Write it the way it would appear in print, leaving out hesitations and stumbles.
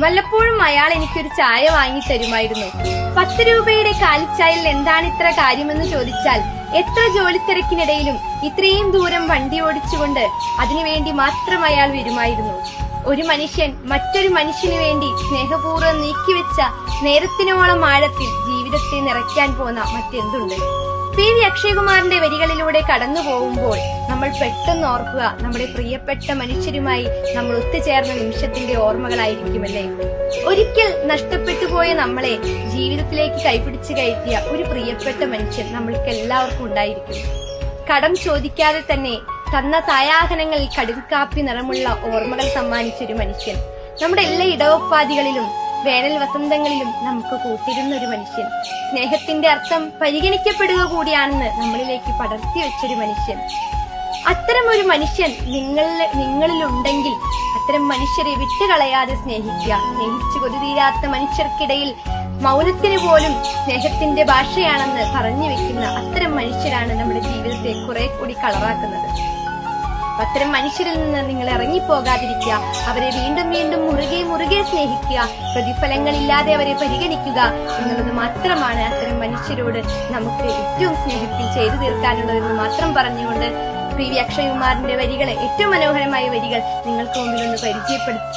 വല്ലപ്പോഴും അയാൾ എനിക്കൊരു ചായ വാങ്ങി തരുമായിരുന്നു. 10 രൂപയുടെ കാലിച്ചായയിൽ എന്താണ് ഇത്ര കാര്യമെന്ന് ചോദിച്ചാൽ എത്ര ജോലി തിരക്കിനിടയിലും ഇത്രയും ദൂരം വണ്ടി ഓടിച്ചുകൊണ്ട് അതിനുവേണ്ടി മാത്രം അയാൾ വരുമായിരുന്നു. ഒരു മനുഷ്യൻ മറ്റൊരു മനുഷ്യന് വേണ്ടി സ്നേഹപൂർവ്വം നീക്കിവെച്ച നേരത്തിനോളം ആഴത്തിൽ ജീവിതത്തെ നിറയ്ക്കാൻ പോന്ന മറ്റെന്തുണ്ട്? പി വി അക്ഷയകുമാറിന്റെ വരികളിലൂടെ കടന്നു പോകുമ്പോൾ നമ്മൾ പെട്ടെന്ന് ഓർക്കുക നമ്മുടെ പ്രിയപ്പെട്ട മനുഷ്യരുമായി നമ്മൾ ഒത്തുചേർന്ന നിമിഷത്തിന്റെ ഓർമ്മകളായിരിക്കുമല്ലേ. ഒരിക്കൽ നഷ്ടപ്പെട്ടു പോയ നമ്മളെ ജീവിതത്തിലേക്ക് കൈപിടിച്ചു കയറ്റിയ ഒരു പ്രിയപ്പെട്ട മനുഷ്യൻ നമ്മൾക്ക് എല്ലാവർക്കും ഉണ്ടായിരിക്കും. കടം ചോദിക്കാതെ തന്നെ തന്ന സായാഹ്നങ്ങളിൽ കടുങ്കാപ്പി നിറമുള്ള ഓർമ്മകൾ സമ്മാനിച്ചൊരു മനുഷ്യൻ, നമ്മുടെ എല്ലാ ഇടവപ്പാതികളിലും വേനൽ വസന്തങ്ങളിലും നമുക്ക് കൂട്ടിരുന്ന ഒരു മനുഷ്യൻ, സ്നേഹത്തിന്റെ അർത്ഥം പരിഗണിക്കപ്പെടുക കൂടിയാണെന്ന് നമ്മളിലേക്ക് പടർത്തി വെച്ചൊരു മനുഷ്യൻ. അത്തരം ഒരു മനുഷ്യൻ നിങ്ങളിലുണ്ടെങ്കിൽ അത്തരം മനുഷ്യരെ വിട്ടുകളയാതെ സ്നേഹിക്കുക. സ്നേഹിച്ചു കൊതിതീരാത്ത മനുഷ്യർക്കിടയിൽ മൗനത്തിന് പോലും സ്നേഹത്തിന്റെ ഭാഷയാണെന്ന് പറഞ്ഞു വെക്കുന്ന അത്തരം മനുഷ്യരാണ് നമ്മുടെ ജീവിതത്തെ കുറെ കൂടി കളറാക്കുന്നത്. അത്തരം മനുഷ്യരിൽ നിന്ന് നിങ്ങൾ ഇറങ്ങിപ്പോകാതിരിക്കുക. അവരെ വീണ്ടും വീണ്ടും മുറുകെ സ്നേഹിക്കുക. പ്രതിഫലങ്ങളില്ലാതെ അവരെ പരിഗണിക്കുക എന്നുള്ളത് മാത്രമാണ് അത്തരം മനുഷ്യരോട് നമുക്ക് ഏറ്റവും സ്നേഹത്തിൽ ചെയ്തു തീർക്കാനുള്ളതെന്ന് മാത്രം പറഞ്ഞുകൊണ്ട് പി വി അക്ഷയകുമാറിന്റെ വരികളെ, ഏറ്റവും മനോഹരമായ വരികൾ നിങ്ങൾക്ക് മുമ്പിൽ ഒന്ന് പരിചയപ്പെടുത്തി